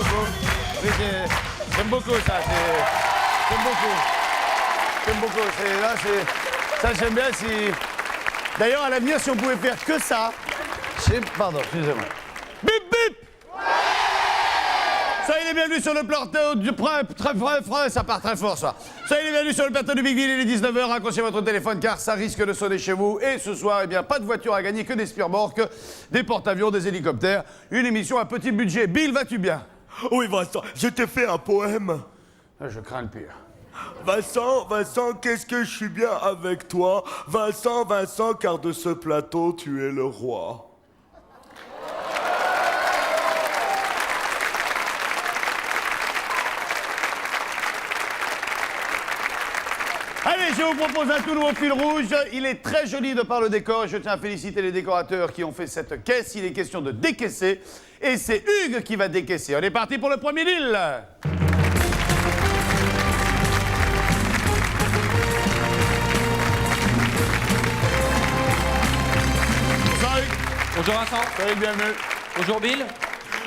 beaucoup. Oui, j'aime beaucoup ça. J'aime beaucoup. J'aime beaucoup. Ça, j'aime bien. D'ailleurs, à l'avenir, si on pouvait faire que ça. Pardon, excusez-moi. Bip, bip! Soyez les bienvenus sur le plateau du très frais, ça part très fort, ça. Soyez les bienvenus sur le plateau du Big Deal, il est 19h, raccrochez votre téléphone car ça risque de sonner chez vous. Et ce soir, eh bien, pas de voiture à gagner, que des Spearbork, des porte-avions, des hélicoptères. Une émission à petit budget. Bill, vas-tu bien? Oui, Vincent, je t'ai fait un poème. Je crains le pire. Vincent, qu'est-ce que je suis bien avec toi. Vincent, car de ce plateau, tu es le roi. Allez, je vous propose un tout nouveau fil rouge. Il est très joli de par le décor. Je tiens à féliciter les décorateurs qui ont fait cette caisse. Il est question de décaisser. Et c'est Hugues qui va décaisser. On est parti pour le premier deal. Bonsoir Hugues. Bonjour Vincent. Salut, bienvenue. Bonjour Bill.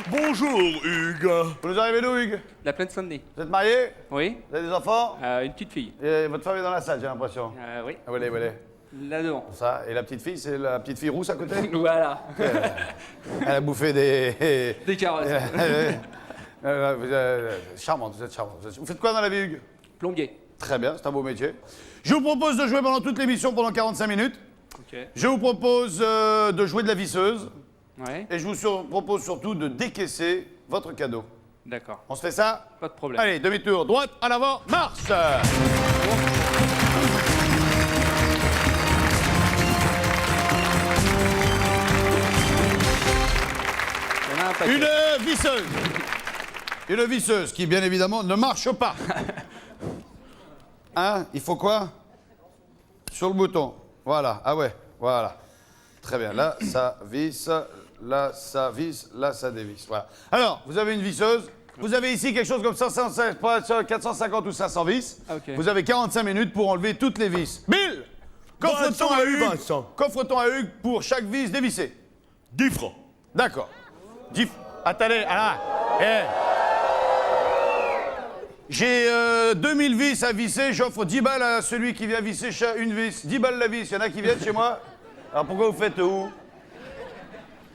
Bonjour, Hugues. Vous nous arrivez d'où, Hugues? La plaine Saint-Denis. Vous êtes marié? Oui. Vous avez des enfants? Une petite fille. Et votre femme est dans la salle, j'ai l'impression. Oui. Ah, voilà, voilà. Là devant. Ça. Et la petite fille, c'est la petite fille rousse à côté? Voilà. Elle a bouffé des... Des carottes. Charmante, vous êtes charmante. Vous faites quoi dans la vie, Hugues? Plombier. Très bien, c'est un beau métier. Je vous propose de jouer pendant toute l'émission, pendant 45 minutes. Ok. Je vous propose de jouer de la visseuse. Ouais. Et je vous propose surtout de décaisser votre cadeau. D'accord. On se fait ça? Pas de problème. Allez, demi-tour, droite, en avant, marche! Il y en a un paquet. Une visseuse. Une visseuse qui, bien évidemment, ne marche pas. Hein? Il faut quoi? Sur le bouton. Voilà. Ah ouais, voilà. Très bien. Là, ça visse. Là, ça visse. Là, ça dévisse. Voilà. Alors, vous avez une visseuse. Vous avez ici quelque chose comme 450 ou 500 vis. Ok. Vous avez 45 minutes pour enlever toutes les vis. Bill! Vincent, Vincent. Qu'offre-t-on à Hugues pour chaque vis dévissée? 10 francs. D'accord. Attendez, ah là. J'ai 2000 vis à visser, j'offre 10 balles à celui qui vient visser une vis. 10 balles la vis, il y en a qui viennent chez moi. Alors pourquoi vous faites où?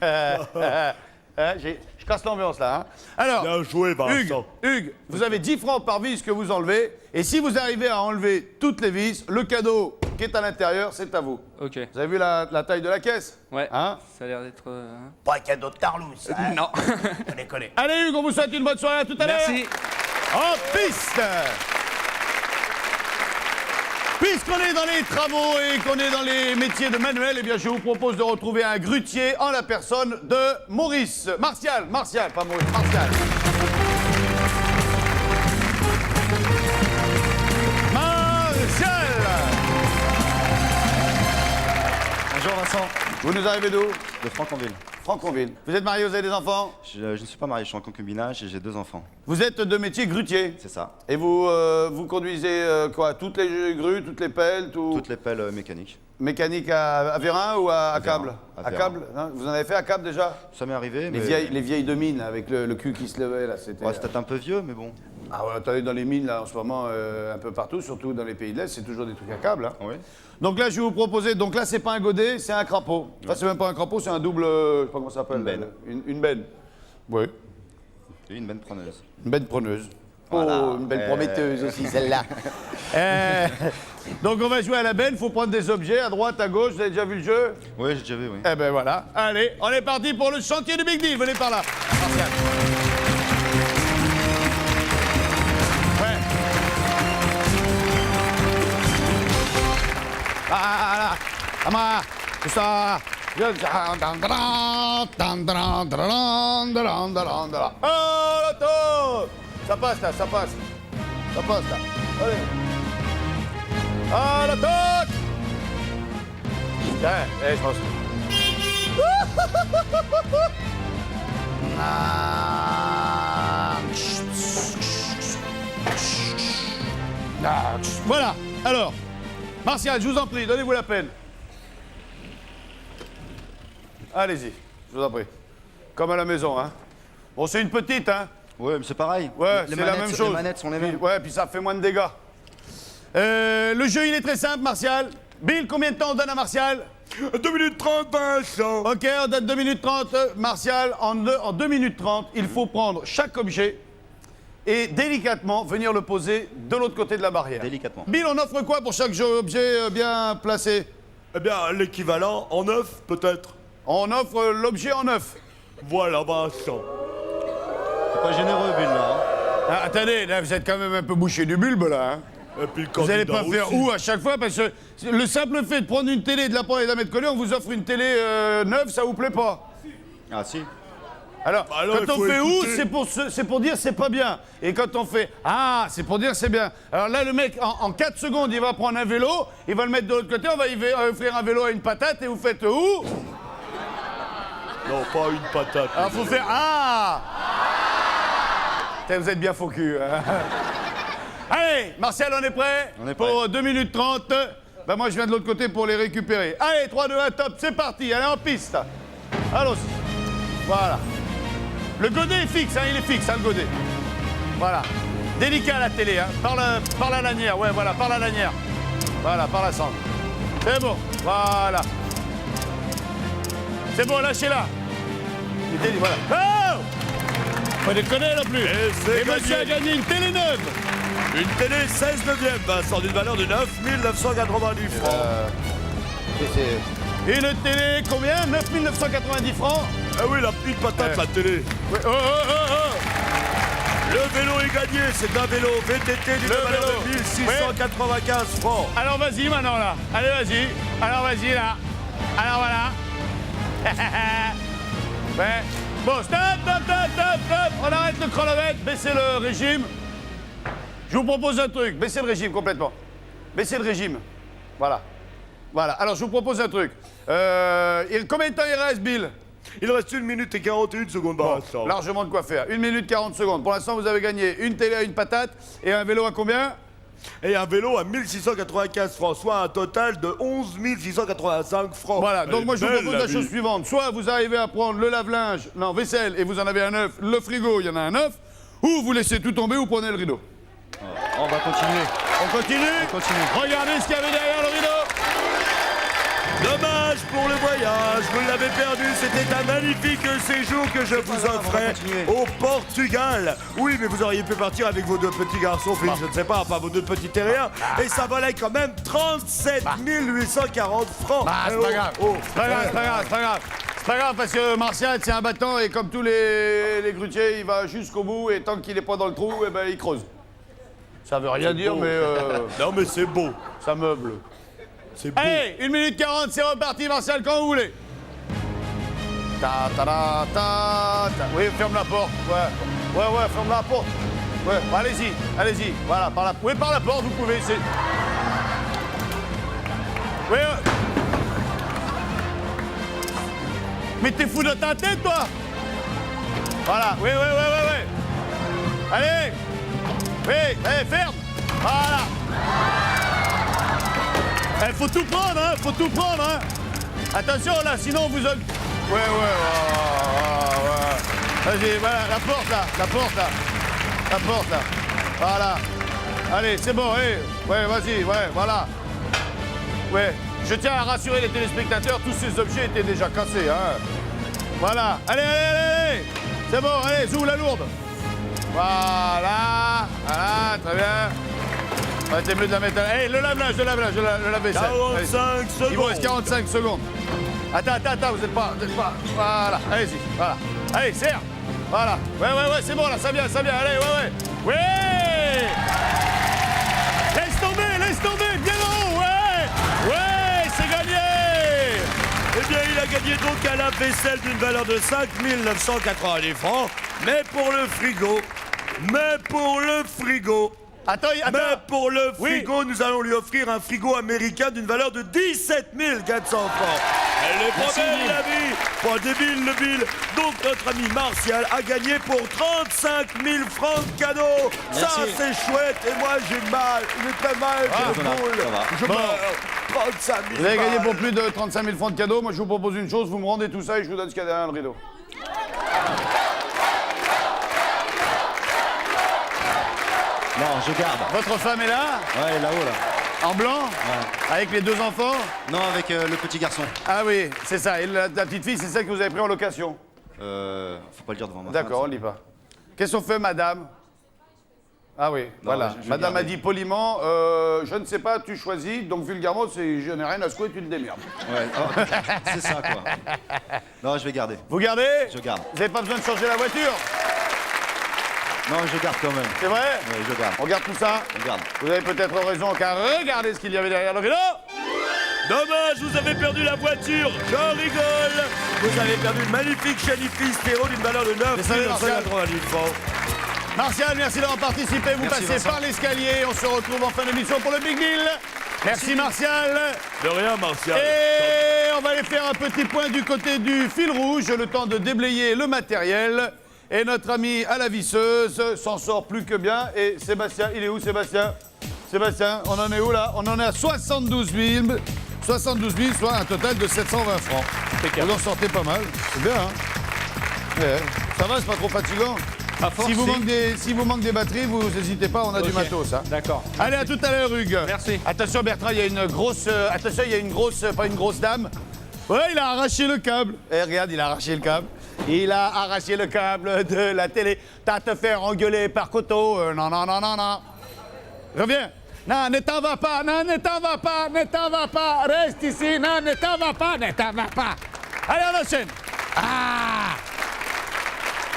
Je casse l'ambiance là. Hein. Alors, Bien joué, Vincent. Hugues, vous avez 10 francs par vis que vous enlevez. Et si vous arrivez à enlever toutes les vis, le cadeau qui est à l'intérieur, c'est à vous. Ok. Vous avez vu la taille de la caisse? Ouais. Hein? Ça a l'air d'être... Pas un cadeau de Tarlouse. Hein? Non. On les connaît. Allez Hugues, on vous souhaite une bonne soirée, à tout à l'heure. Merci. En piste! Puisqu'on est dans les travaux et qu'on est dans les métiers de manuel, eh bien, je vous propose de retrouver un grutier en la personne de Maurice. Martial, pas Maurice, Martial. Martial! Bonjour Vincent, Vous nous arrivez d'où? de Franconville. Franconville. Vous êtes marié, vous avez des enfants? Je ne suis pas marié, je suis en concubinage et j'ai 2 enfants. Vous êtes de métier grutier. C'est ça. Et vous conduisez quoi? Toutes les grues, toutes les pelles, tout... Toutes les pelles mécaniques. Mécanique à vérin ou à Vérin. câble? À vérin. Câble? Hein, vous en avez fait à câble déjà? Ça m'est arrivé, Les mais... vieilles de mine avec le cul qui se levait là, c'était... Ouais, c'est peut-être un peu vieux, mais bon. Ah ouais, attendez, dans les mines là en ce moment, un peu partout, surtout dans les pays de l'Est, c'est toujours des trucs à câble. Hein. Oui. Donc là, je vais vous proposer, donc là, c'est pas un godet, c'est un crapaud. Enfin, c'est même pas un crapaud, c'est un double, je sais pas comment ça s'appelle. Une benne. Une benne. Oui, Et une benne preneuse. une benne preneuse. Voilà. Oh, une belle prometteuse aussi, celle-là. Donc on va jouer à la benne, faut prendre des objets à droite, à gauche, vous avez déjà vu le jeu? Oui, j'ai déjà vu, oui. Eh ben voilà, allez, on est parti pour le chantier du Big Deal, venez par là. Martial. Ouais. Ah, là, tout ça. Oh, la taupe. Ça passe là, ça passe. Ça passe là. Allez. Ah, la taupe. Tiens, je pense. Voilà. Alors, Martial, je vous en prie, donnez-vous la peine. Allez-y, je vous en prie. Comme à la maison, hein. Bon, c'est une petite, hein. Ouais, mais c'est pareil. Ouais, Les c'est la manettes, même chose. Les manettes sont les mêmes. Ouais, puis ça fait moins de dégâts. Le jeu, il est très simple, Martial. Bill, combien de temps on donne à Martial? 2 minutes 30, Vincent. Ok, on donne 2 minutes 30. Martial, en 2 minutes 30, il faut prendre chaque objet et délicatement venir le poser de l'autre côté de la barrière. Délicatement. Bill, on offre quoi pour chaque objet bien placé? Eh bien, l'équivalent en 9, peut-être. On offre l'objet en 9. Voilà, Vincent. C'est pas généreux, Bill, là. Hein. Ah, attendez, là, vous êtes quand même un peu bouché du bulbe, là. Hein. Et puis le Vous n'allez candidat pas faire aussi. où à chaque fois? Parce que le simple fait de prendre une télé, de la prendre et de la mettre collée, on vous offre une télé neuve, ça vous plaît pas? Ah, si. Alors, Alors, il quand on faut fait où, écouter. c'est pour dire c'est pas bien. Et quand on fait ah, c'est pour dire c'est bien. Alors là, le mec, en 4 secondes, il va prendre un vélo, il va le mettre de l'autre côté, on va offrir un vélo à une patate et vous faites où? Non, pas une patate. Alors, faut faire ah! Putain, vous êtes bien faux cul. Hein. Allez, Martial, on est prêt? On est prêt. Pour 2 minutes 30. Ben moi, je viens de l'autre côté pour les récupérer. Allez, 3, 2, 1, top, c'est parti. Allez, en piste. Allons-y. Voilà. Le godet est fixe, hein, il est fixe, hein, le godet. Voilà. Délicat à la télé, hein. Par la lanière, ouais, voilà, par la lanière. Voilà, par la sangle. C'est bon, voilà. C'est bon, lâchez-la. Voilà. Oh! Pas déconner non plus. Et c'est monsieur a gagné une télé neuve. Une télé 16 neuvième, Vincent, d'une valeur de 9 990 francs. Une télé, combien? 9 990 francs. Ah oui, la petite patate, la télé. Ouais, oh, oh, oh, oh. Le vélo est gagné, c'est un vélo VTT d'une Le valeur vélo. de 1695 francs. Alors vas-y maintenant là. Allez vas-y. Alors vas-y là. Alors voilà. Ouais. Bon, stop, stop, stop, stop, stop. On arrête le chronomètre, baissez le régime. Je vous propose un truc, baissez le régime complètement. Baissez le régime. Voilà. Voilà. Alors je vous propose un truc. Combien de temps il reste, Bill? Il reste 1 minute et 41 secondes, Vincent. Largement de quoi faire. 1 minute 40 secondes. Pour l'instant, vous avez gagné une télé à une patate et un vélo à combien? Et un vélo à 1695 francs, soit un total de 11 685 francs. Voilà, donc Elle moi je est vous belle, propose la vie. chose suivante. Soit vous arrivez à prendre le lave-linge, non, vaisselle, et vous en avez un neuf, le frigo, il y en a un neuf, ou vous laissez tout tomber ou prenez le rideau. On va continuer. On continue? On continue. Regardez ce qu'il y avait derrière le rideau. Dommage pour le voyage, vous l'avez perdu, c'était un magnifique séjour que je vous grave, on va offrais continuer. au Portugal. Oui, mais vous auriez pu partir avec vos 2 petits garçons, Félix, je ne sais pas, enfin vos 2 petits terriens, et ça valait quand même 37 840 francs. Bah, c'est Eh, pas grave. C'est pas grave, c'est pas grave, c'est pas grave. C'est pas grave parce que Martial, c'est un battant et comme tous les grutiers, il va jusqu'au bout et tant qu'il n'est pas dans le trou, eh ben, il creuse. Ça veut rien dire, beau. mais Non, mais c'est beau, ça meuble. c'est beau. Allez, 1 minute 40, c'est reparti, Martial, quand vous voulez. Ta ta ta ta ta. Oui, ferme la porte. Ouais, ferme la porte. Ouais, allez-y, allez-y. Voilà, par la. Oui, par la porte, vous pouvez. C'est. Oui. Mais t'es fou de ta tête, toi. Voilà. Oui. Allez. Oui, allez, ferme. Voilà. Eh, faut tout prendre, hein, faut tout prendre, hein. Attention, là, sinon on vous... Ouais. Vas-y, voilà, la porte, là. Voilà. Allez, c'est bon, allez. Ouais, vas-y, ouais, voilà. Ouais, je tiens à rassurer les téléspectateurs, tous ces objets étaient déjà cassés, hein. Voilà. Allez. C'est bon, allez, zoom la lourde. Voilà, très bien. Ouais, t'es mieux de la mettre. Hey, le lave-linge, le lave-vaisselle. 45 Il vous reste secondes. 45 secondes. Attends, vous êtes pas. Voilà, allez-y, voilà. Allez, serre. Voilà. Ouais, c'est bon là, ça vient, allez, ouais. Laisse tomber, bien en haut, ouais, c'est gagné. Eh bien, il a gagné donc un lave-vaisselle d'une valeur de 5 990 francs, mais pour le frigo, Attends. Mais pour le Oui. frigo, nous allons lui offrir un frigo américain d'une valeur de 17 400 francs. Elle est pas Merci, belle, Bill. la vie. Pas débile, le Bill. Donc, notre ami Martial a gagné pour 35 000 francs de cadeau. Ça, Merci. c'est chouette. Et moi, j'ai mal. J'ai très mal. J'ai le ça va, boule. ça va. Je Bon. meurs. 35 000 Vous avez gagné balles. pour plus de 35 000 francs de cadeaux. Moi, je vous propose une chose, vous me rendez tout ça et je vous donne ce qu'il y a derrière le rideau. Non, je garde. Votre femme est là? Ouais, là-haut, là. En blanc? Avec les 2 enfants? Non, avec le petit garçon. Ah oui, c'est ça. Et la petite fille, c'est celle que vous avez pris en location? Faut pas le dire devant moi. D'accord, on ne lit pas. Qu'est-ce qu'on fait, madame? Ah oui, voilà. je vais Madame a garder. dit poliment, je ne sais pas, tu choisis, donc vulgairement, c'est je n'ai rien à secouer, tu te démerdes. Ouais, oh, c'est ça, quoi. Non, je vais garder. Vous gardez? Je garde. Vous n'avez pas besoin de changer la voiture? Non, je garde quand même. C'est vrai? Ouais, je garde. On garde tout ça? Je garde. Vous avez peut-être raison, car regardez ce qu'il y avait derrière le vélo. Dommage, vous avez perdu la voiture. Je rigole. Vous avez perdu une magnifique Chalifi stéréo d'une valeur de 9 ça, Martial. 990 francs. Martial, merci d'avoir participé. Vous Merci, passez Vincent. par l'escalier. On se retrouve en fin d'émission pour le Big Deal. Merci, Martial. De rien, Martial. Et on va aller faire un petit point du côté du fil rouge, le temps de déblayer le matériel. Et notre ami à la visseuse s'en sort plus que bien. Et Sébastien, il est où, Sébastien? Sébastien, on en est où là? On en est à 72 000. 72 000, soit un total de 720 francs. Vous en sortez pas mal. C'est bien, hein? Ouais. Ça va, c'est pas trop fatigant? À force, Si vous, si. manque des batteries, vous n'hésitez pas, on a du Ok. matos. Hein. D'accord. Allez, à tout à l'heure, Hugues. Merci. Attention, Bertrand, il y a une grosse. Attention, il y a une grosse. Pas une grosse dame. Ouais, il a arraché le câble. Eh, regarde, il a arraché le câble. Il a arraché le câble de la télé. T'as te faire engueuler par Coto. Non, non, non, non, non. Reviens. Non, ne t'en va pas. Non, ne t'en va pas. Ne t'en va pas. Reste ici. Non, ne t'en va pas. Ne t'en va pas. Allez, on enchaîne. Ah!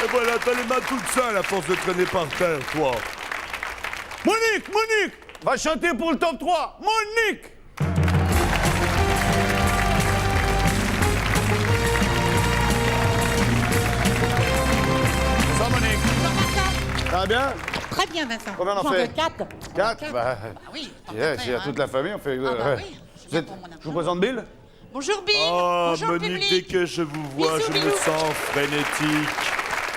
Et voilà, t'as les mains toutes seules à force de traîner par terre, toi. Monique va chanter pour le top 3. Monique! Bonsoir, Monique. Ça va bien? Très bien, Vincent. Combien on en J'en fait? veux 4. 4? Bah, Oui, yeah, c'est à toute la famille, on fait. Ah bah ouais. oui, je Vous viens êtes- pour mon argent. je vous présente Bill? Bonjour Bill. Oh, Bonjour Monique, public. dès que je vous vois, Bisous, je me bisous. sens frénétique.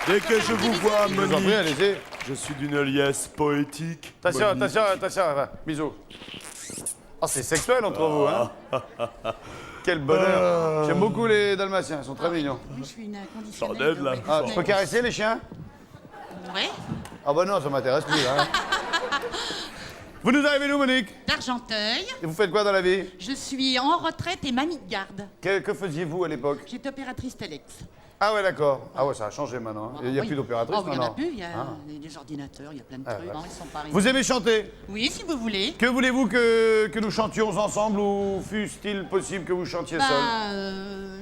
Dès que je vous vois, Je vous en prie, Monique, allez-y. je suis d'une liesse poétique. Attention, Monique. attention, va. Bisous. Oh, c'est sexuel entre vous, hein? Quel bonheur. J'aime beaucoup les Dalmatiens, ils sont très mignons. Oui, je suis une J'en inconditionnelle. aide, là. Ah, je peux caresser les chiens? Ouais. Ah bah non, ça m'intéresse plus, hein. Vous nous arrivez d'où, Monique? D'Argenteuil. Et vous faites quoi dans la vie? Je suis en retraite et mamie de garde. Que faisiez-vous à l'époque? J'étais opératrice Telex. Ah ouais, d'accord. Ah ouais, ça a changé maintenant. Il n'y a Oui. plus d'opératrice Oh, il y en a maintenant. plus, il y a Ah. des ordinateurs, il y a plein de Ah, trucs. ouais. Non, ils sont pas Vous aimez chanter? Oui, si vous voulez. Que voulez-vous que nous chantions ensemble ou fût-il possible que vous chantiez seul?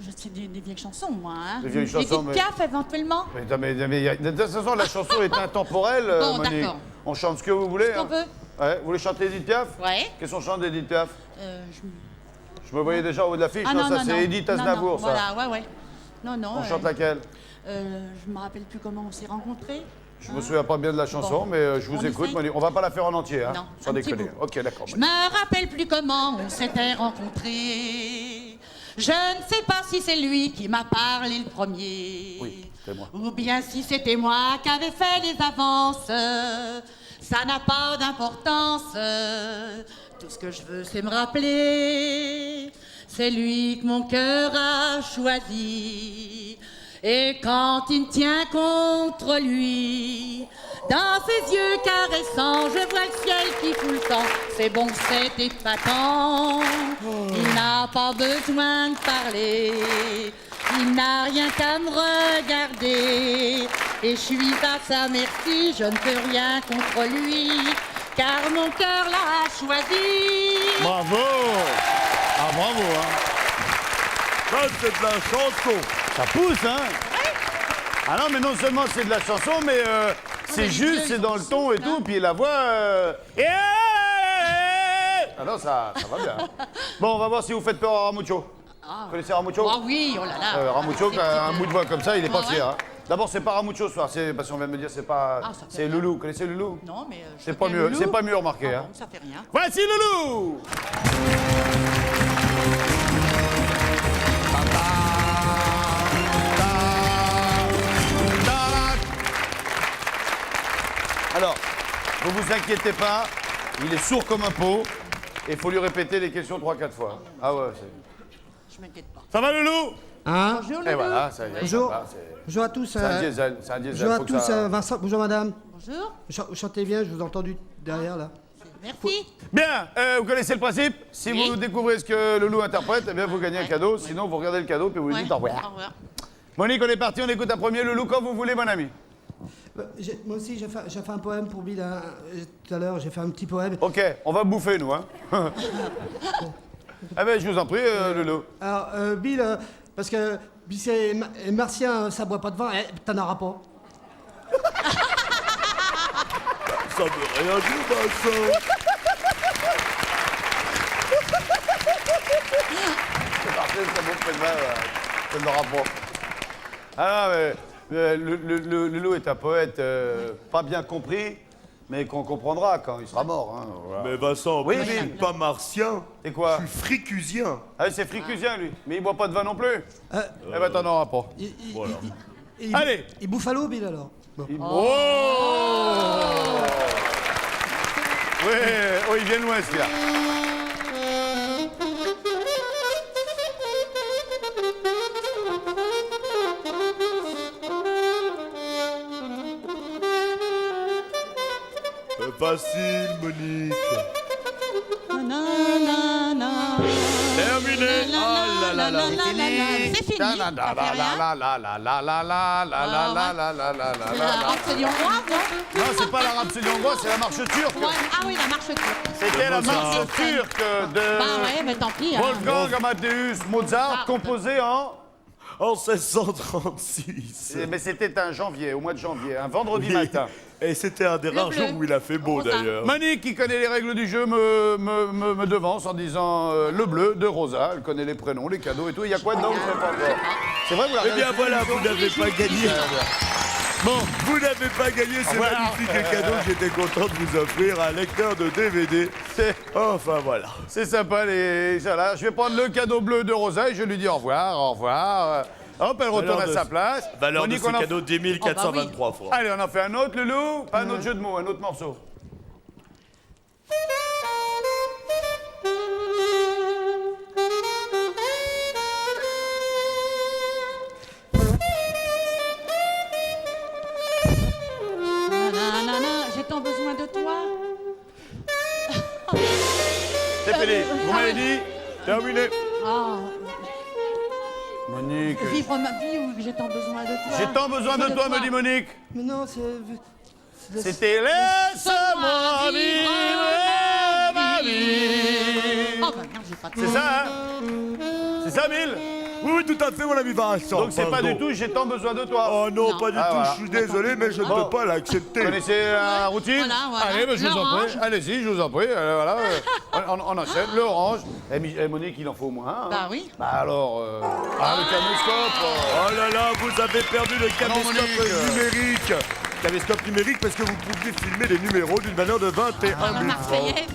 Je sais des vieilles chansons, moi. Hein. Des vieilles chansons, mais- Piaf, éventuellement. De toute façon, la chanson est intemporelle, Bon, Monique. d'accord. On chante ce que vous voulez. Ce qu'on hein. veut. Ouais, vous voulez chanter Edith Piaf? Ouais. Qu'est-ce qu'on chante d'Edith Piaf? Je- Je me voyais déjà au haut de l'affiche. Ah non, non, ça non, c'est non. Edith Non, non, Aznavour, ça. Voilà, ouais, ouais. Non, non. On chante laquelle? Je me rappelle plus comment on s'est rencontrés. Je me souviens pas bien de la chanson, Bon. mais je vous On écoute, essaye. Monique. On va pas la faire en entier, hein? Non, Sans un petit déconner. bout. Ok, d'accord. Je me rappelle plus comment on s'était rencontrés. Je ne sais pas si c'est lui qui m'a parlé le premier. Oui, c'est moi. Ou bien si c'était moi qui avais fait les avances. Ça n'a pas d'importance. Tout ce que je veux, c'est me rappeler. C'est lui que mon cœur a choisi. Et quand il me tient contre lui, dans ses yeux caressants, je vois le ciel qui fout le sang. C'est bon, c'est épatant. Il n'a pas besoin de parler. Il n'a rien qu'à me regarder. Et je suis à sa merci, je ne peux rien contre lui. Car mon cœur l'a choisi. Bravo! Ah, bravo, hein? Ça, c'est de la chanson. Ça pousse, hein? Ah non, mais non seulement c'est de la chanson, mais c'est les juste, vieux, c'est ils dans ont le ton et souffle, tout, hein. puis la voix... Ah non, ça va bien. Bon, on va voir si vous faites peur à Ramucho. Vous connaissez Ramucho? Ah oui, oh là là. Ramucho, Ces qui a un petites, bout de voix comme ça, il est pas ouais, fier. ouais. Hein. D'abord, c'est pas Ramucho ce soir, c'est parce qu'on vient de me dire, c'est pas... Ah, ça fait c'est rien. Loulou. Vous connaissez Loulou? Non, mais je C'est veux pas bien mieux, Loulou. c'est pas mieux remarqué. Ah Hein. bon, ça fait rien. Voici Loulou! Alors, ne vous inquiétez pas, il est sourd comme un pot et il faut lui répéter les questions 3-4 fois. Ah ouais, c'est... Je m'inquiète pas. Ça va Loulou? Hein? Bonjour, Et Loulou. voilà, ça y est. Bonjour. ça va, c'est- Bonjour à tous. C'est un diesel, c'est un diesel. Bonjour à faut que tous. ça- Vincent, bonjour madame. Bonjour. Chantez bien, je vous ai entendu derrière là. Merci. Bien, vous connaissez le principe. Si Oui. vous découvrez ce que le loup interprète, eh bien vous gagnez un cadeau. Sinon, vous regardez le cadeau puis vous lui Ouais. dites au revoir. Au revoir. Monique, on est parti, on écoute un premier le loup quand vous voulez, mon ami. Moi aussi, j'ai fait un poème pour Bill hein, tout à l'heure. J'ai fait un petit poème. Ok, on va bouffer, nous, hein. Ah ben, je vous en prie, le loup. Alors, Bill, parce que Bill, c'est martien, ça boit pas de vin. T'en auras pas. Ça veut rien dire, Vincent. C'est parfait, ça vaut pas de mal, ça n'aura pas. Ah non, mais le loup est un poète pas bien compris, mais qu'on comprendra quand il sera mort. Hein, voilà. Mais Vincent, Oui, je suis oui. pas martien. C'est quoi? Je suis fricusien. Ah, c'est fricusien, lui. Mais il boit pas de vin non plus. Eh ben, t'en auras pas. Voilà. Allez. Il bouffe à l'eau, Bill, alors. Bon. Oh Ouais, oh, il vient loin, celui-là. Facile, Monique. Terminé. Ah là là là. C'est fini. Ça fait rien. C'est la rhapsodie hongroise, non? Non, c'est pas la rhapsodie hongroise, c'est la marche turque. Ouais. Ah oui, la marche turque. C'était la marche Mozart. turque Bah de ouais, mais tant pis. hein. Wolfgang Amadeus Mozart, composé en... En 1636. Mais c'était un janvier, au mois de janvier, un vendredi matin. Et c'était un des rares bleu. jours où il a fait beau, Rosa. d'ailleurs. Monique, qui connaît les règles du jeu, me devance en disant le bleu de Rosa. Elle connaît les prénoms, les cadeaux et tout. Il y a quoi dedans? Vous savez pas encore. C'est vrai, vous la Eh bien regardez voilà, sur vous n'avez pas gagné. Bon, Vous n'avez pas gagné ce Voilà. magnifique cadeau que j'étais content de vous offrir, un lecteur de DVD. c'est... Enfin voilà. C'est sympa, les... Voilà, je vais prendre le cadeau bleu de Rosa et je lui dis au revoir, au revoir. Hop, elle retourne à sa place. Valeur de Monique, ce on en- cadeau 10 423 francs. Allez, on en fait un autre, Loulou. Pas un autre jeu de mots, un autre morceau. Nanana, j'ai tant besoin de toi. C'est fini. Vous m'avez dit Terminé. Ah, Monique. vivre ma vie où j'ai tant besoin de toi. J'ai tant besoin de toi, me dit Monique. Mais non, c'est. C'était laisse-moi vivre ma vie. Oh bah merde, j'ai pas de C'est ça, hein? C'est ça, Bill? Oui, oui, tout à fait, mon ami Vincent. Donc c'est pas pardon. du tout j'ai tant besoin de toi. Oh non, Non. pas du Ah, tout, voilà. je suis désolé, mais je ne peux pas l'accepter. Vous connaissez la routine? Voilà, voilà. Allez, ben, je vous en L'orange. prie. Allez-y, je vous en prie. Voilà, on enchaîne. Le orange. Monique, il en faut au moins un. hein. Bah oui. Bah alors, le caméscope. Oh là là, vous avez perdu le caméscope Monique. numérique. Caméscope numérique parce que vous pouviez filmer les numéros d'une valeur de 21 Ah, la 000 francs. Marseillaise.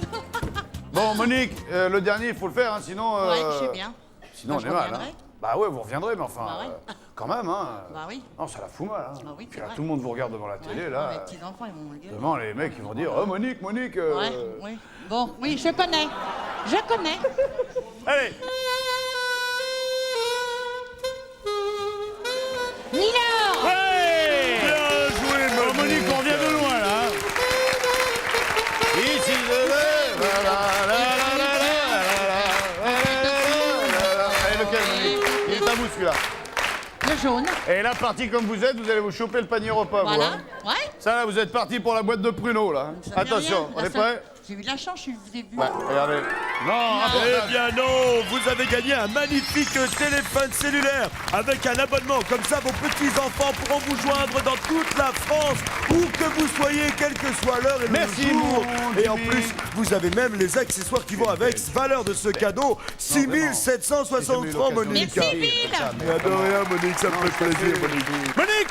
Bon, Monique, le dernier, il faut le faire, hein, sinon... Ouais, je sais bien. Sinon, Bah, on je est mal. reviendrai. Hein. Bah ouais, vous reviendrez, mais enfin, Bah ouais. quand même, hein. Bah oui. Non, ça la fout mal, hein. Bah oui, Puis c'est là, vrai. tout le monde vous regarde devant la télé, Ouais, là. Les petits enfants, ils vont me gueuler. Demain, les mecs, ils vont dire, oh, Monique. Ouais, oui. Bon, oui, je connais. Je connais. Allez, Nina. ouais. Bien joué, Oh, Monique, on revient de loin, là. hein. Ici, Allez, lequel, Monique? Il est à vous, celui-là. Le jaune. Et là, parti comme vous êtes, vous allez vous choper le panier repas, vous. Voilà. hein. Ouais. Ça, là, vous êtes parti pour la boîte de pruneaux, là. hein. Ça fait Attention, rien. on La est seule- prêts? J'ai eu de la chance, je vous ai vu. Ouais, regardez. Non, Eh bien non, vous avez gagné un magnifique téléphone cellulaire avec un abonnement. Comme ça, vos petits-enfants pourront vous joindre dans toute la France, où que vous soyez, quelle que soit l'heure et Merci, le jour. mon Et en Jimmy. plus, vous avez même les accessoires qui vont avec. Valeur de ce cadeau, 6 760 francs, Monique. Merci, Bill. Mais de rien, Monique, ça me fait plaisir, Monique. Monique,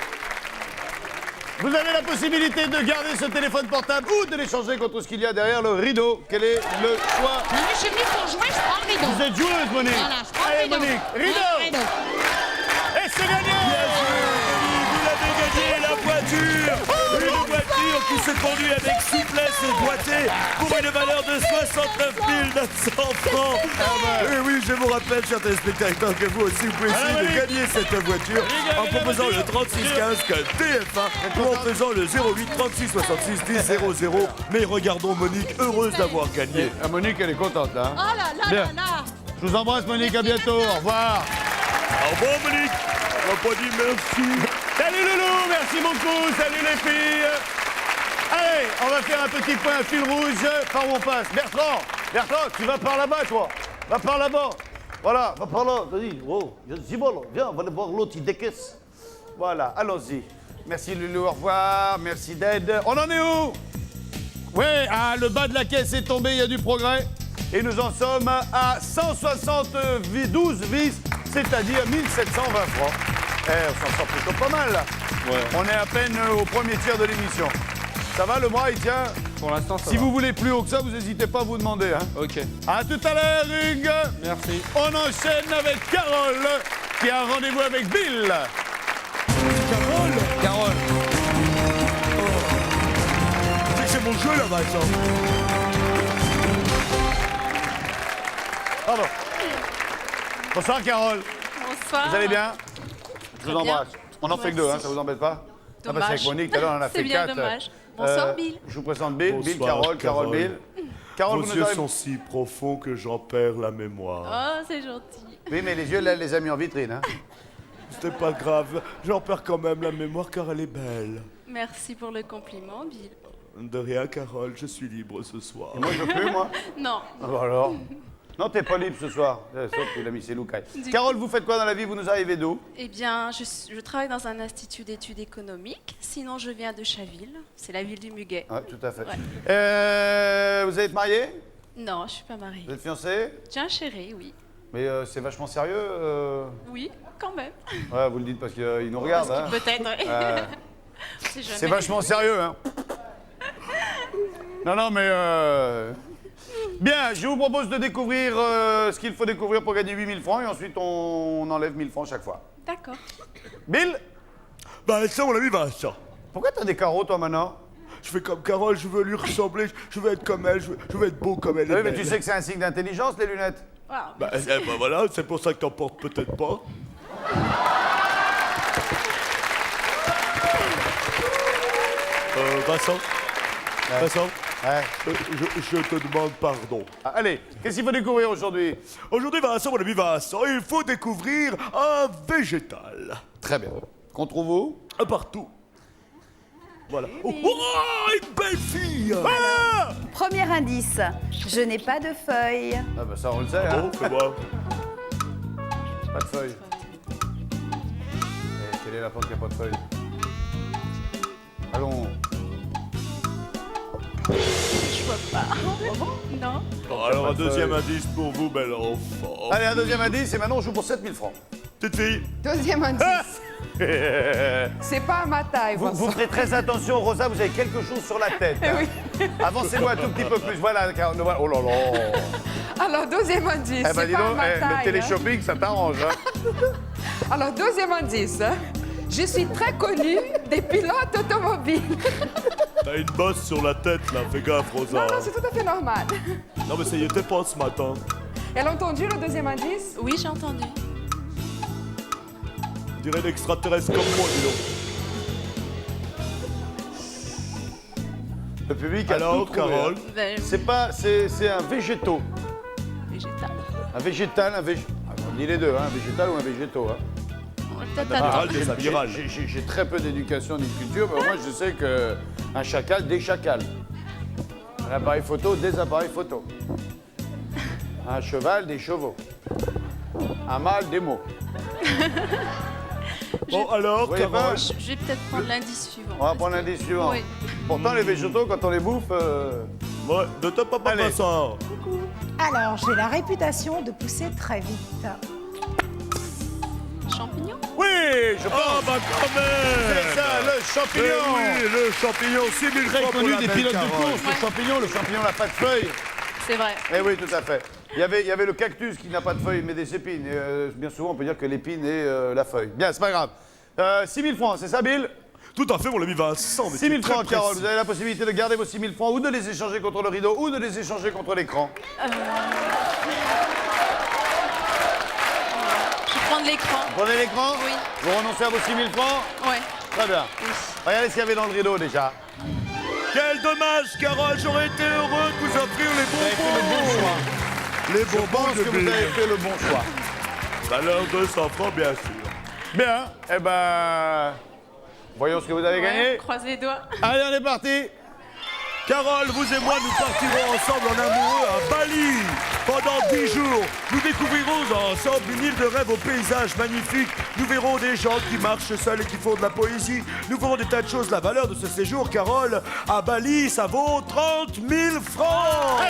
vous avez la possibilité de garder ce téléphone portable ou de l'échanger contre ce qu'il y a derrière le rideau. Quel est le choix? Non, mais je suis venue pour jouer, je prends le rideau. Vous êtes joueuse, Monique. Voilà, je prends le Allez, rideau. Monique, Ouais, rideau. Et c'est gagné. Bien joué, Monique, vous l'avez gagné, la voiture. Une voiture qui se conduit avec souplesse et doigté pour une valeur de 69 900 francs. Et oui, je vous rappelle, chers téléspectateurs, que vous aussi, vous pouvez essayer de gagner cette voiture en proposant le 3615 TF1 ou en faisant le 08 36 66 10 00. Mais regardons Monique, heureuse d'avoir gagné. Ah, Monique, elle est contente, là. Oh là là Bien. là là. Je vous embrasse, Monique, à bientôt. Au revoir. Au revoir, Monique. On n'a pas dit merci. Salut Loulou, merci beaucoup. Salut les filles. Allez, on va faire un petit point fil rouge. Par où on passe? Bertrand, tu vas par là-bas, toi. Va par là-bas. Voilà, va par là. Vas-y, oh, viens, on va aller voir l'autre, il décaisse. Voilà, allons-y. Merci Loulou, au revoir. Merci d'aide. On en est où? Ouais, le bas de la caisse est tombé, il y a du progrès. Et nous en sommes à 172 vis, c'est-à-dire 1720 francs. On s'en sort plutôt pas mal, là. Ouais. On est à peine au premier tiers de l'émission. Ça va, le bras, il tient? Pour l'instant, ça Si va. vous voulez plus haut que ça, vous n'hésitez pas à vous demander. Hein. Ok. À tout à l'heure, Hugues. Merci. On enchaîne avec Carole, qui a un rendez-vous avec Bill. Carole. C'est mon jeu, là, Vincent. Pardon. Bonsoir, Carole. Bonsoir. Vous allez bien? Je vous Très bien. embrasse. On en fait que deux, hein, ça vous embête pas? Ah, parce qu'avec Monique, tout à l'heure, on en a C'est fait bien 4. dommage. Bonsoir, Bill. Je vous présente Bill. Bill, Bonsoir, Carole, Carole. Bill. Carole, Vos vous yeux nous avez... sont si profonds que j'en perds la mémoire. Oh, c'est gentil. Oui, mais les yeux, là, elle les a mis en vitrine. Hein. C'est pas grave, j'en perds quand même la mémoire car elle est belle. Merci pour le compliment, Bill. De rien, Carole, je suis libre ce soir. Moi, je veux plus, moi. Non, Ah bah alors. Non, t'es pas libre ce soir. Sauf qu'il a mis ses loucailles. Carole, vous faites quoi dans la vie? Vous nous arrivez d'où? eh bien, je travaille dans un institut d'études économiques. Sinon, je viens de Chaville. C'est la ville du Muguet. Oui, tout à fait. Ouais. Vous êtes marié? Non, je suis pas mariée. Vous êtes fiancé? J'ai un chéri, oui. Mais c'est vachement sérieux. Oui, quand même. Ouais, vous le dites parce qu'il nous regarde. Hein. Peut-être, oui. C'est jamais C'est vachement sérieux, hein. Non, mais... Bien, je vous propose de découvrir ce qu'il faut découvrir pour gagner 8000 francs et ensuite on enlève 1000 francs chaque fois. D'accord. Bill, Vincent, mon ami Vincent. pourquoi t'as des carreaux, toi, maintenant? Je fais comme Carole, je veux lui ressembler, je veux être comme elle, je veux être beau comme elle. Oui, est mais belle. tu sais que c'est un signe d'intelligence, les lunettes. Wow. Bah voilà, c'est pour ça que t'en portes peut-être pas. Vincent. Vincent, Ouais. je te demande pardon. Ah, allez, qu'est-ce qu'il faut découvrir aujourd'hui? Aujourd'hui, Vincent, mon ami Vincent, il faut découvrir un végétal. Très bien. Qu'on trouve où? Un partout. Voilà. Oh, une belle fille. Ah Premier indice, je n'ai pas de feuilles. Ah bah ça, on le sait, hein. Bon, fais-moi. Pas de feuilles. Et quelle est la porte qui a pas de feuilles? Allons. Je vois pas. Non. Bon, alors, pas un de deuxième feuilles. indice pour vous, bel enfant. Allez, un deuxième indice et maintenant on joue pour 7000 francs. Petite fille. Deuxième indice. C'est pas à ma taille, Vous Vincent. ferez très attention, Rosa, vous avez quelque chose sur la tête. Hein. Avancez-moi un tout petit peu plus. Voilà, voilà. Oh là là. Alors, deuxième indice. Eh ben c'est dis pas à donc, ma le taille. téléshopping, ça t'arrange. Hein. Alors, deuxième indice. Je suis très connue des pilotes automobiles. T'as une bosse sur la tête, là. Fais gaffe, Rosa. Non, c'est tout à fait normal. Non, mais ça y était pas ce matin. Elle a entendu le deuxième indice? Oui, j'ai entendu. On dirait l'extraterrestre comme moi, dis donc. Le public a Alors, tout trouvé, Carole. hein. Ben, C'est un végétaux. végétal. Un végétal, on dit les deux, hein, un végétal ou un végétaux. Hein. On va peut-être Amiral, attendre. des amirals. J'ai très peu d'éducation ni de culture, mais au moins je sais qu'un chacal, des chacals. Un appareil photo, des appareils photo. Un cheval, des chevaux. Un mâle, des mots. Bon, alors, Vous voyez Carole. pas? Je vais peut-être prendre l'indice suivant. On va prendre l'indice suivant. Oui. Pourtant, les végétaux, quand on les bouffe... Ouais, ne te pas Allez. Vincent. Alors, j'ai la réputation de pousser très vite. Champignon. Oui, je pense. Oh, bah quand même. C'est ça, le champignon. Eh oui, le champignon, 6000 Très francs pour connu la des belle pilotes de Carole. course, le champignon n'a pas de feuilles. C'est vrai. Eh oui, tout à fait. Il y avait le cactus qui n'a pas de feuilles, mais des épines. Et, bien souvent, on peut dire que l'épine est la feuille. Bien, c'est pas grave. 6000 francs, c'est ça, Bill? Tout à fait, mon ami Vincent. 6 000 francs, Carole. Vous avez la possibilité de garder vos 6 000 francs ou de les échanger contre le rideau ou de les échanger contre l'écran. Je prends de l'écran. Vous prenez l'écran? Oui. Vous renoncez à vos 6 000 francs? Ouais. Très bien. Oui. Regardez ce qu'il y avait dans le rideau déjà. Quel dommage, Carole, j'aurais été heureux de vous offrir les Vous avez fait le bon bonbons. choix. Les Je bonbons pense de que vous avez fait le bon choix. Valeur 200 francs, bien sûr. Bien. Eh ben... Voyons ce que vous avez gagné. Croise les doigts. Allez, on est parti. Carole, vous et moi, nous partirons ensemble en amoureux à Bali. Pendant 10 jours, nous découvrirons ensemble une île de rêve aux paysages magnifiques. Nous verrons des gens qui marchent seuls et qui font de la poésie. Nous verrons des tas de choses. La valeur de ce séjour, Carole, à Bali, ça vaut 30 000 francs.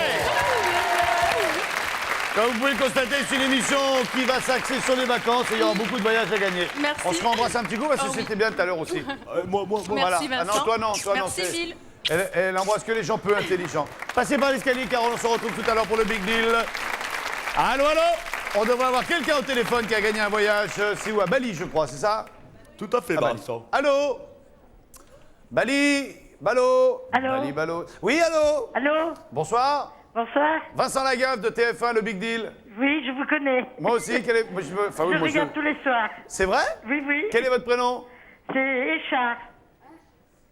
Comme vous pouvez le constater, c'est une émission qui va s'axer sur les vacances et il y aura beaucoup de voyages à gagner. Merci. On se rembrasse un petit coup parce que Oh oui. c'était bien tout à l'heure aussi. Moi. Merci Voilà. Vincent. Ah non, toi non, toi non. Merci c'est- Phil. Elle embrasse que les gens peu intelligents. Passez par l'escalier, Carole, on se retrouve tout à l'heure pour le Big Deal. Allô, allô? On devrait avoir quelqu'un au téléphone qui a gagné un voyage, c'est où? À Bali, je crois, c'est ça? Tout à fait, À Bali. Vincent. Allô? Bali? Balo? Allô? Bali, Balo. Oui, allô? Allô? Bonsoir. Bonsoir. Vincent Lagaffe de TF1, le Big Deal. Oui, je vous connais. Moi aussi, quel est... moi, enfin, oui, Je moi, regarde tous les soirs. C'est vrai? Oui, oui. Quel est votre prénom? C'est Échard.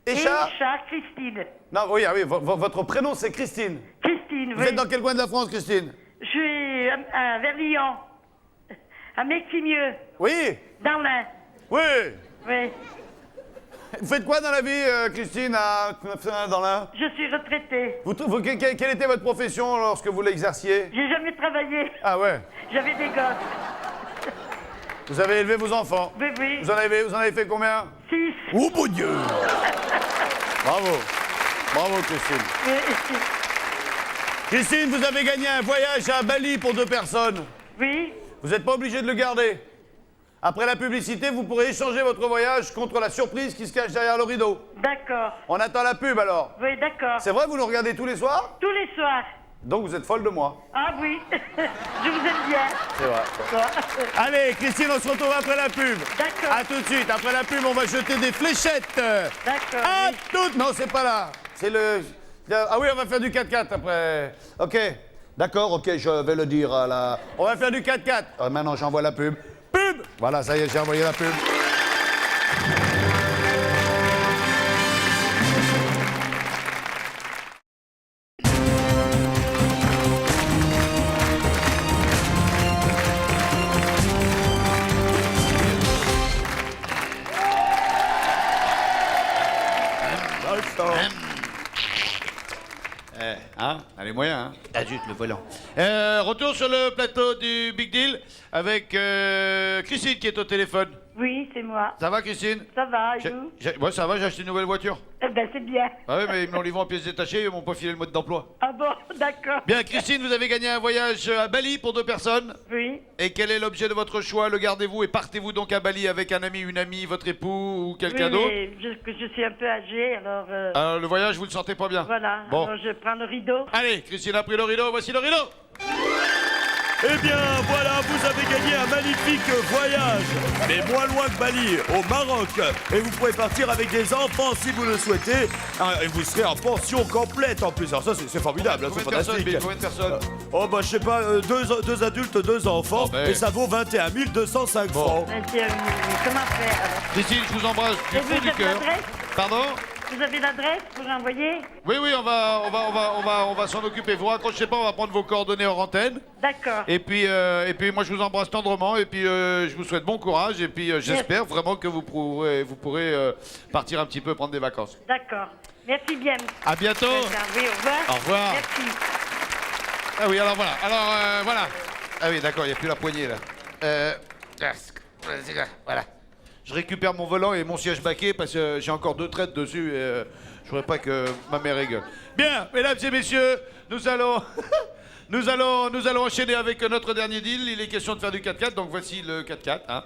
Échard? Échard, Christine. Non, oui, ah oui, votre prénom, c'est Christine. Christine, Vous oui. êtes dans quel coin de la France, Christine? Je suis à Verlian. À Meximieux. Oui? Dans l'Ain. Oui? Oui. Vous faites quoi dans la vie, Christine, dans l'Ain? Je suis retraitée. Quelle était votre profession lorsque vous l'exerciez? J'ai jamais travaillé. Ah ouais? J'avais des gosses. Vous avez élevé vos enfants? Oui, oui. Vous en avez fait combien? 6. Oh mon Dieu! Bravo. Bravo, Christine. Christine, vous avez gagné un voyage à Bali pour 2 personnes. Oui. Vous n'êtes pas obligé de le garder. Après la publicité, vous pourrez échanger votre voyage contre la surprise qui se cache derrière le rideau. D'accord. On attend la pub alors. Oui, d'accord. C'est vrai, vous nous regardez tous les soirs? Tous les soirs. Donc vous êtes folle de moi. Ah oui. Je vous aime bien. C'est vrai. Allez, Christine, on se retrouve après la pub. D'accord. À tout de suite. Après la pub, on va jeter des fléchettes. D'accord. À oui. toutes. Non, c'est pas là. C'est le... Ah oui, on va faire du 4x4 après. OK. D'accord, OK, je vais le dire à la... On va faire du 4x4. Maintenant, j'envoie la pub. Pub! Voilà, ça y est, j'ai envoyé la pub. Hein? Allez, moyen, hein? Ajoute le volant. Retour sur le plateau du Big Deal avec Christine qui est au téléphone. Oui, c'est moi. Ça va, Christine? Ça va, et vous? Ouais, ça va, j'ai acheté une nouvelle voiture. Eh ben, c'est bien. Ah oui, mais ils me l'ont livré en pièces détachées, ils m'ont pas filé le mode d'emploi. Ah bon, d'accord. Bien, Christine, vous avez gagné un voyage à Bali pour 2 personnes. Oui. Et quel est l'objet de votre choix? Le gardez-vous et partez-vous donc à Bali avec un ami, une amie, votre époux ou quelqu'un Oui, d'autre? mais je suis un peu âgée, alors... Alors, le voyage, vous le sentez pas bien? Voilà, Bon. alors je prends le rideau. Allez, Christine a pris le rideau, voici le rideau. Eh bien, voilà, vous avez gagné un magnifique voyage, mais moins loin que Bali, au Maroc. Et vous pourrez partir avec des enfants si vous le souhaitez. Ah, et vous serez en pension complète en plus. Alors ça, c'est formidable, hein, c'est Combien de personnes, fantastique. Bill? Combien de personnes? Oh, bah, je sais pas, 2 adultes, 2 enfants. Oh, ben. Et ça vaut 21 205 francs. Comment faire, alors? Christine, je vous embrasse du Et fond vous du avez cœur. l'adresse? Pardon? Vous avez l'adresse pour envoyer? Oui, oui, on va s'en occuper. Vous raccrochez pas, on va prendre vos coordonnées hors antenne. D'accord. Et puis moi, je vous embrasse tendrement. Et puis, je vous souhaite bon courage. Et puis, j'espère vraiment que vous pourrez partir un petit peu prendre des vacances. D'accord. Merci bien. À bientôt. Oui, au revoir. Au revoir. Merci. Ah oui, alors voilà. Voilà. Ah oui, d'accord, il n'y a plus la poignée là. Voilà. Je récupère mon volant et mon siège baquet parce que j'ai encore 2 traites dessus et je voudrais pas que ma mère rigole. Bien, mesdames et messieurs, nous allons enchaîner avec notre dernier deal. Il est question de faire du 4x4, donc voici le 4x4. Hein.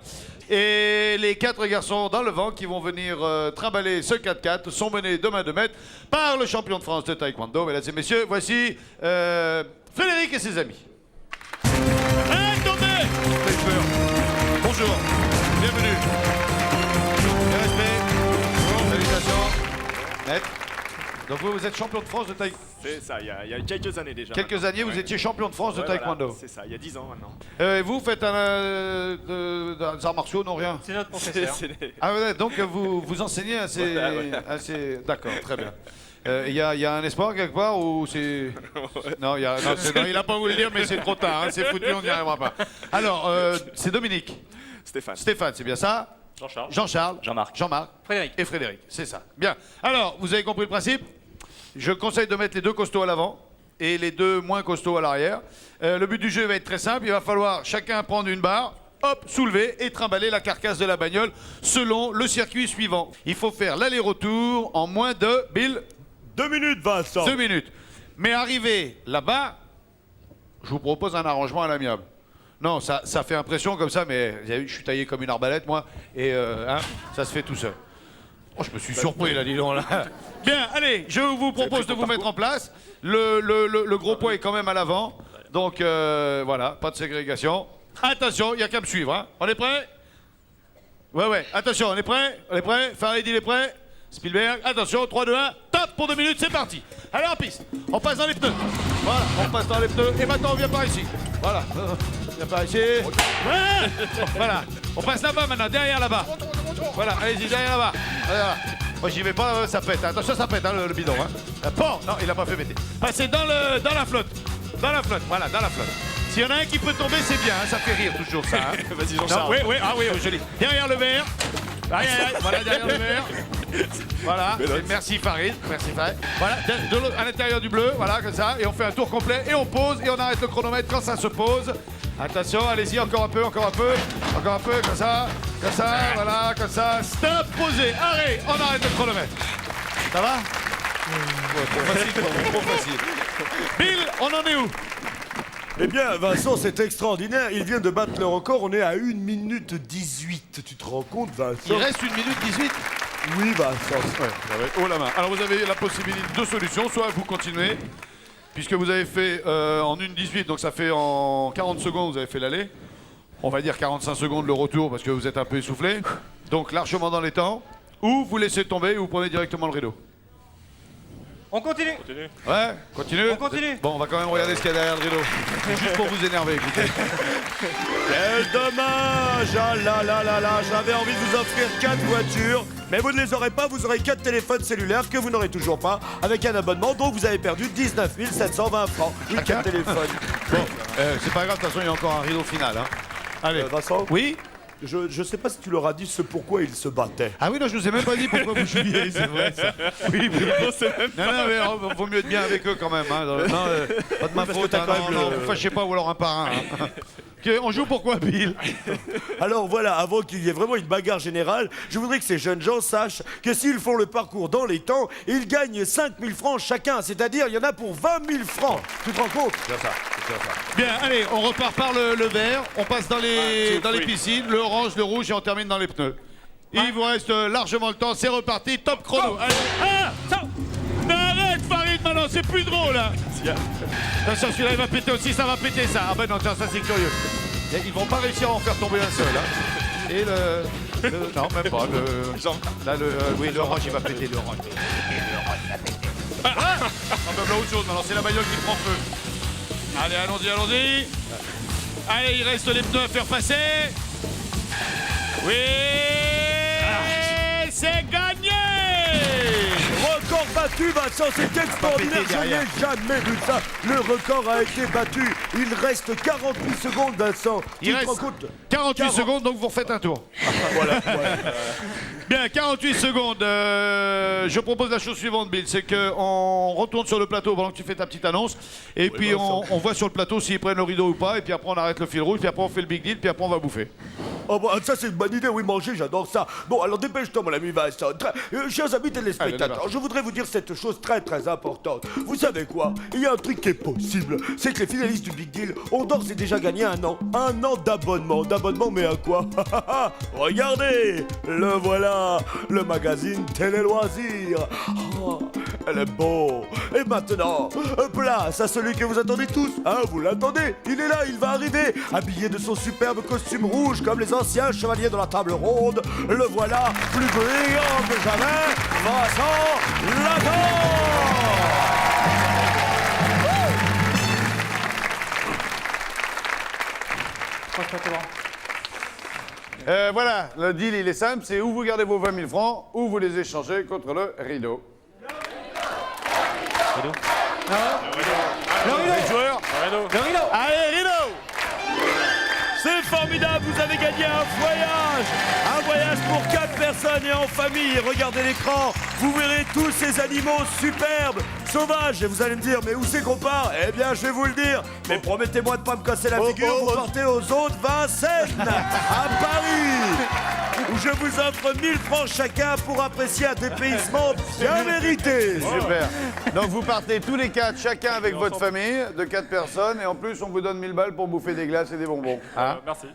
Et les 4 garçons dans le vent qui vont venir trimballer ce 4x4 sont menés de main de maître par le champion de France de taekwondo. Mesdames et messieurs, voici Frédéric et ses amis. Attendez! Bonjour, bienvenue. Respect. Bon, allez. Donc vous êtes champion de France de taekwondo. C'est ça, il y a quelques années déjà. Quelques années, vous étiez champion de France de taekwondo. Voilà, c'est ça, il y a 10 ans maintenant. Vous faites des arts martiaux, non rien? C'est notre professeur. Ah ouais, donc vous enseignez assez... D'accord, très bien. Il y a un espoir quelque part ou c'est... Non, il a pas voulu le dire, mais c'est trop tard, hein, c'est foutu, on n'y arrivera pas. Alors, c'est Dominique. Stéphane. Stéphane, c'est bien ça? Jean-Charles. Jean-Charles. Jean-Marc. Jean-Marc. Frédéric. Et Frédéric, c'est ça. Bien. Alors, vous avez compris le principe? Je conseille de mettre les deux costauds à l'avant et les deux moins costauds à l'arrière. Le but du jeu va être très simple. Il va falloir chacun prendre une barre, hop, soulever et trimballer la carcasse de la bagnole selon le circuit suivant. Il faut faire l'aller-retour en moins de... Bill? 2 minutes, Vincent. 2 minutes. Mais arrivé là-bas, je vous propose un arrangement à l'amiable. Non, ça fait impression comme ça, mais vous avez vu, je suis taillé comme une arbalète, moi, et ça se fait tout seul. Oh, je me suis surpris, là, dis donc, là. Bien, allez, je vous propose de vous mettre en place. Le gros poids est quand même à l'avant, donc voilà, pas de ségrégation. Attention, il n'y a qu'à me suivre, hein. On est prêts? Ouais, attention, on est prêts? Farid, il est prêt? Spielberg, attention, 3, 2, 1, top pour 2 minutes, c'est parti. Allez, en piste, on passe dans les pneus. Voilà, on passe dans les pneus, et maintenant on vient par ici. Voilà, viens par ici. Ouais. Voilà, on passe là-bas maintenant, derrière là-bas. Voilà, allez-y, derrière là-bas. Moi j'y vais pas, ça pète. Attention, ça pète, hein, le bidon. Hein. Bon, non, il a pas fait péter. Passez dans la flotte. Dans la flotte, voilà, dans la flotte. S'il y en a un qui peut tomber, c'est bien, hein, ça fait rire toujours ça. Hein. Vas-y, Jean-Charles. Oui, joli. Derrière le verre. Voilà, derrière le verre. Voilà, merci Farid, Voilà, à l'intérieur du bleu, voilà, comme ça, et on fait un tour complet, et on pose, et on arrête le chronomètre quand ça se pose. Attention, allez-y, encore un peu, comme ça, voilà, comme ça. Stop, posez, arrêt, on arrête le chronomètre. Ça va? Trop facile. Bill, on en est où? Eh bien, Vincent, c'est extraordinaire. Il vient de battre le record. On est à 1 minute 18. Tu te rends compte, Vincent? Il reste 1 minute 18? Oui, Vincent. Ouais, haut la main. Alors, vous avez la possibilité de 2 solutions. Soit vous continuez, puisque vous avez fait en 1,18, donc ça fait en 40 secondes, vous avez fait l'aller. On va dire 45 secondes le retour, parce que vous êtes un peu essoufflé. Donc, largement dans les temps. Ou vous laissez tomber, ou vous prenez directement le rideau. On continue. Ouais, continue. On continue. Bon, on va quand même regarder ce qu'il y a derrière le rideau. Juste pour vous énerver, écoutez. Quel dommage! Ah là, j'avais envie de vous offrir 4 voitures, mais vous ne les aurez pas, vous aurez 4 téléphones cellulaires que vous n'aurez toujours pas, avec un abonnement, donc vous avez perdu 19 720 francs. Oui, 4 téléphones. Bon, c'est pas grave, de toute façon, il y a encore un rideau final. Hein. Allez. Vincent? Oui? Je sais pas si tu leur as dit ce pourquoi ils se battaient. Ah oui, non, je vous ai même pas dit pourquoi vous jouiez, c'est vrai ça. Oui. Non, mais vaut mieux être bien avec eux quand même. Hein. Non, pas de ma faute, hein, non, vous fâchez pas ou alors un par un. Hein. On joue pourquoi, Bill? Alors voilà, avant qu'il y ait vraiment une bagarre générale, je voudrais que ces jeunes gens sachent que s'ils font le parcours dans les temps, ils gagnent 5 000 francs chacun, c'est-à-dire il y en a pour 20 000 francs. Tu te rends compte? C'est ça. Bien, allez, on repart par le vert, on passe dans les piscines, le orange, le rouge et on termine dans les pneus. Il vous reste largement le temps, c'est reparti, top chrono. Allez. Ah, ça. Arrête Farid maintenant, c'est plus drôle hein. Attention, celui-là il va péter aussi, ça va péter ça. Ah ben non, tiens, ça c'est curieux. Ils vont pas réussir à en faire tomber un seul. Hein. Et non, même pas. Là, oui, l'orange il va péter, l'orange. Ah, ben l'autre chose maintenant, c'est la bagnole qui prend feu. Allez, allons-y. Allez, il reste les pneus à faire passer. Oui, c'est gagné. Record battu, Vincent, c'est extraordinaire, je n'ai jamais vu ça. Le record a été battu. Il reste 48 secondes, Vincent. Il reste 48 secondes, donc vous refaites un tour. Voilà. Bien, 48 secondes. Je propose la chose suivante, Bill, c'est qu'on retourne sur le plateau pendant que tu fais ta petite annonce. Et puis on voit sur le plateau s'ils prennent le rideau ou pas. Et puis après on arrête le fil rouge, puis après on fait le big deal, puis après on va bouffer. Oh bon, ça c'est une bonne idée, oui, manger, j'adore ça. Bon, alors dépêche-toi, mon ami Vincent. Chers amis téléspectateurs, je voudrais vous dire cette chose très importante. Vous savez quoi? Il y a un truc qui est possible. C'est que les finalistes du Big Deal ont d'ores et déjà gagné un an. Un an d'abonnement. D'abonnement, mais à quoi? Regardez, le voilà, le magazine Télé Loisirs. Oh, Elle est beau. Et maintenant, place à celui que vous attendez tous. Hein, vous l'attendez. Il est là, il va arriver. Habillé de son superbe costume rouge comme les anciens chevaliers de la table ronde. Le voilà, plus brillant que jamais. Vincent Lagorce. Voilà, le deal il est simple, c'est ou vous gardez vos 20 000 francs, ou vous les échangez contre le rideau. Rideau. Les joueurs. Le rideau. Allez, rideau. C'est formidable, vous avez gagné un voyage pour 4 personnes et en famille. Regardez l'écran, vous verrez tous ces animaux superbes, sauvages. Et vous allez me dire, mais où c'est qu'on part? Eh bien, je vais vous le dire. Mais promettez-moi de ne pas me casser la figure. Vous partez aux Eaux de Vincennes, à Paris, où je vous offre 1000 francs chacun pour apprécier un dépaysement bien mérité. Super. Donc vous partez tous les 4, chacun avec votre famille, de 4 personnes, et en plus on vous donne 1000 balles pour bouffer des glaces et des bonbons. Hein? Merci.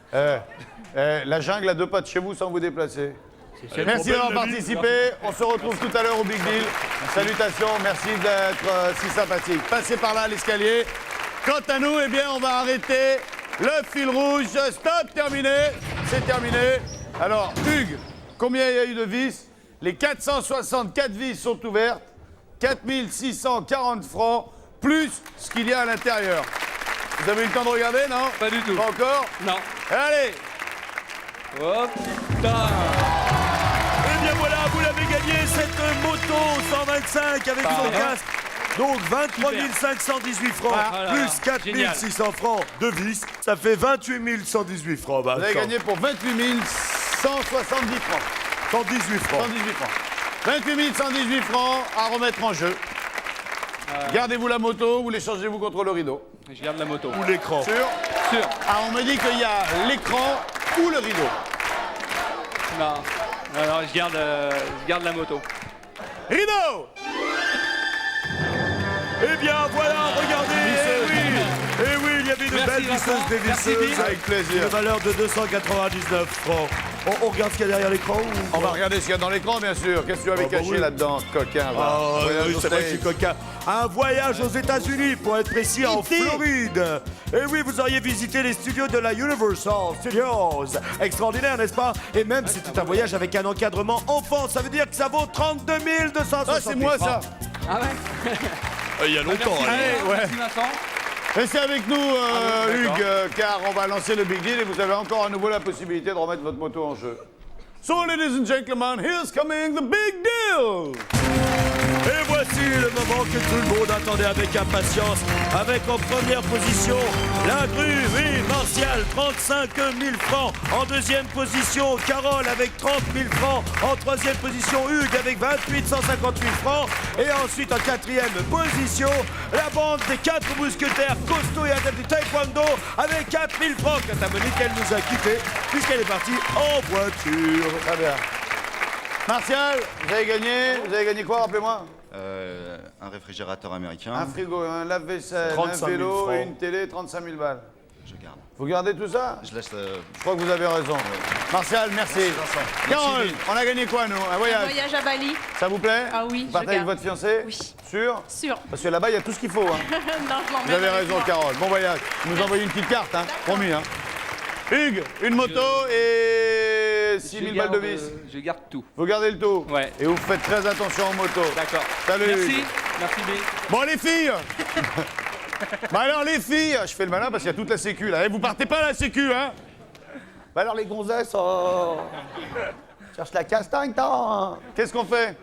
La jungle à 2 pas de chez vous sans vous déplacer. Merci d'avoir participé. On se retrouve tout à l'heure au Big Deal. Salutations, merci d'être si sympathique. Passez par là l'escalier. Quant à nous, eh bien, on va arrêter le fil rouge. Stop, terminé. C'est terminé. Alors, Hugues, combien il y a eu de vis? Les 464 vis sont ouvertes. 4640 francs, plus ce qu'il y a à l'intérieur. Vous avez eu le temps de regarder, non? Pas du tout. Pas encore? Non. Allez. Hop. Eh bien voilà, vous l'avez gagné, cette moto 125 avec son casque. Donc 23 518 francs, plus 4 600 francs de vis, ça fait 28 118 francs. Bah, vous avez gagné pour 28 170 francs. 118 francs. 118 francs. 28 118 francs à remettre en jeu. Gardez-vous la moto ou l'échangez-vous contre le rideau? Je garde la moto. Ou l'écran. Sûr. Ah, on me dit qu'il y a l'écran ou le rideau. Non, je garde la moto. Rideau. Eh bien voilà, regardez. Eh oui, il y avait de belles visseuses dévisseuses Avec plaisir. de valeur de 299 francs. On regarde ce qu'il y a derrière l'écran ou On va regarder ce qu'il y a dans l'écran, bien sûr. Qu'est-ce que tu avais caché oui. là-dedans, coquin? Ah, oui, c'est vrai que je suis coquin. Un voyage aux États-Unis, pour être précis, en Floride. Et oui, vous auriez visité les studios de la Universal Studios. Extraordinaire, n'est-ce pas? Et même, c'était un voyage avec un encadrement enfant. Ça veut dire que ça vaut 32 260 Ah, c'est moi, ça. Ah ouais. Il y a longtemps. Allez, ouais. Merci Vincent. Restez avec nous, Hugues, car on va lancer le Big Deal et vous avez encore à nouveau la possibilité de remettre votre moto en jeu. So, ladies and gentlemen, here's coming the Big Deal! Et voici le moment que tout le monde attendait avec impatience. Avec en première position la grue, oui, Martial, 35 000 francs. En deuxième position, Carole avec 30 000 francs. En troisième position, Hugues avec 28 158 francs. Et ensuite, en quatrième position, la bande des 4 mousquetaires costauds et adeptes du taekwondo avec 4 000 francs. Quant à Monique, elle nous a quittés puisqu'elle est partie en voiture. Très bien. Martial, vous avez gagné quoi, rappelez-moi? Un réfrigérateur américain. Un frigo, un lave-vaisselle, 35 un 000 vélo francs. et une télé, 35 000 balles. Je garde. Vous gardez tout ça? Je laisse. Je crois que vous avez raison. Martial, merci. Carole, on a gagné quoi, nous? Un voyage. Voyage à Bali. Ça vous plaît? Ah oui, Vous partez je avec garde. votre fiancé? Oui. Sûr? Sûr. Parce que là-bas, il y a tout ce qu'il faut. Hein. Non, je l'emmène Vous avez avec raison, moi. Carole. Bon voyage. Vous nous envoyez une petite carte, hein. Promis, hein. Hugues, une moto et 6 000 balles de vis. Je garde tout. Vous gardez le tout? Ouais. Et vous faites très attention aux motos. D'accord. Salut. Merci. Hugues. Merci B. Bon, les filles. Bah alors, les filles, je fais le malin parce qu'il y a toute la sécu, là. Eh, vous partez pas à la sécu, hein? Bah alors, les gonzesses, cherche la castagne, hein. Qu'est-ce qu'on fait?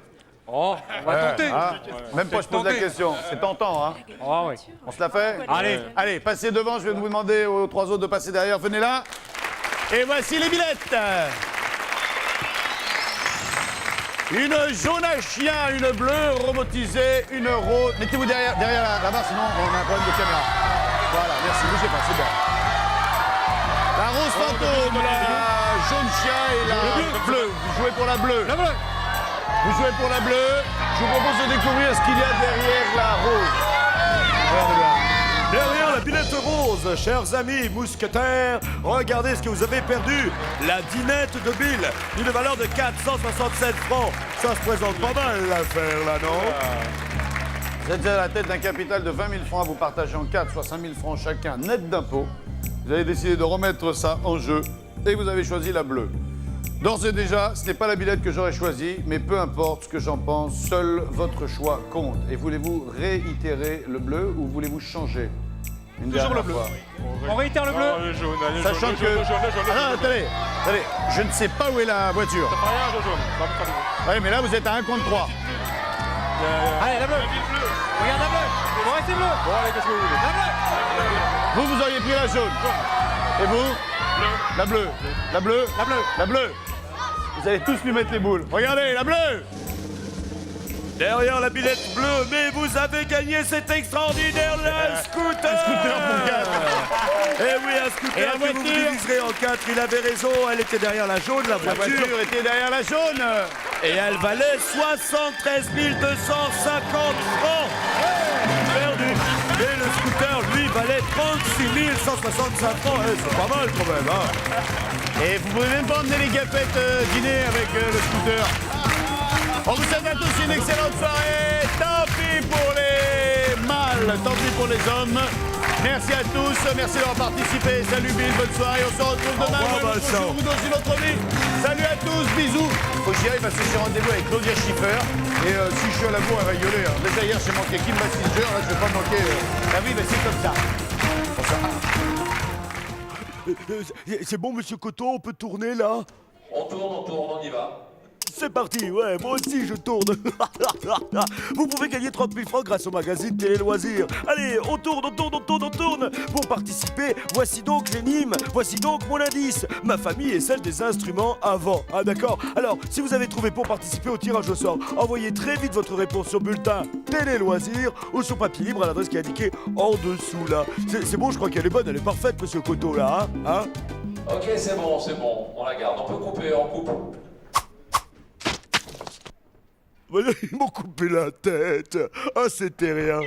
Oh, on va tenter. Ah, même pas je pose la question. C'est tentant, hein? Oh oui. On se la fait? Allez. Allez, passez devant, je vais vous demander aux 3 autres de passer derrière. Venez là. Et voici les billettes. Une jaune à chien, une bleue robotisée, une rose. Mettez-vous derrière là-bas, sinon on a un problème de caméra. Voilà, merci, bougez pas, c'est bien. La rose fantôme, la jaune chien et la bleue. Vous jouez pour la bleue. La bleue. Vous jouez pour la bleue. Je vous propose de découvrir ce qu'il y a derrière la rose. Regardez bien. Derrière la billette rose, chers amis mousquetaires, regardez ce que vous avez perdu. La dinette de Bill, d'une valeur de 467 francs. Ça se présente pas mal l'affaire là, non? Vous êtes à la tête d'un capital de 20 000 francs à vous partager en 4, soit 5 000 francs chacun, net d'impôts. Vous avez décidé de remettre ça en jeu et vous avez choisi la bleue. D'ores et déjà, ce n'est pas la billette que j'aurais choisie, mais peu importe ce que j'en pense, seul votre choix compte. Et voulez-vous réitérer le bleu ou voulez-vous changer? Toujours le bleu. On réitère le bleu. Le jaune, allez, Sachant jaune, que... le jaune. Ah non, attendez, je ne sais pas où est la voiture. Rien, le jaune. Ça va me faire le bleu. Oui, mais là, vous êtes à 1 contre 3. Allez, la bleue. Regarde la bleue. Bon, restez bleu. Bon, allez, qu'est-ce que vous voulez? La bleue. Vous auriez pris la jaune. Et vous? La bleue. La bleue? La bleue. La bleue. Vous allez tous lui mettre les boules. Regardez, la bleue. Derrière la billette bleue, mais vous avez gagné cet extraordinaire scooter. Un scooter pour 4. Eh oui, un Et scooter la que vous voiture diviserez en 4. Il avait raison, elle était derrière la jaune, la La voiture. voiture était derrière la jaune. Et elle valait 73 250 francs. Perdu. Et le scooter, lui, valait 36 165 francs. Eh, c'est pas mal quand même, hein. Et vous pouvez même pas emmener les gapettes dîner avec le scooter. On vous souhaite à tous une excellente soirée. Tant pis pour les mâles, tant pis pour les hommes. Merci à tous, merci d'avoir participé. Salut Bill, bonne soirée. On se retrouve demain revoir, ou un autre Vincent. jour ou dans une autre vie. Salut à tous, bisous. Faut que j'y aille parce que j'ai rendez-vous avec Claudia Schiffer. Et si je suis à la bourre, elle va gueuler. Hein. Déjà hier, j'ai manqué Kim Basinger. Là, je vais pas manquer. Ah oui, mais c'est comme ça. C'est bon, monsieur Coton, on peut tourner là? On tourne, on y va. C'est parti, ouais, moi aussi je tourne. Vous pouvez gagner 30 000 francs grâce au magazine Télé Loisirs. Allez, on tourne. Pour participer, voici donc l'énigme, voici donc mon indice. Ma famille est celle des instruments avant. Ah d'accord. Alors, si vous avez trouvé pour participer au tirage au sort, envoyez très vite votre réponse sur bulletin Télé Loisirs ou sur papier libre à l'adresse qui est indiquée en dessous là. C'est bon, je crois qu'elle est bonne, elle est parfaite, monsieur Coteau là, hein? Ok, c'est bon, on la garde. On peut couper, on coupe. Ils m'ont coupé la tête. Ah, c'était rien.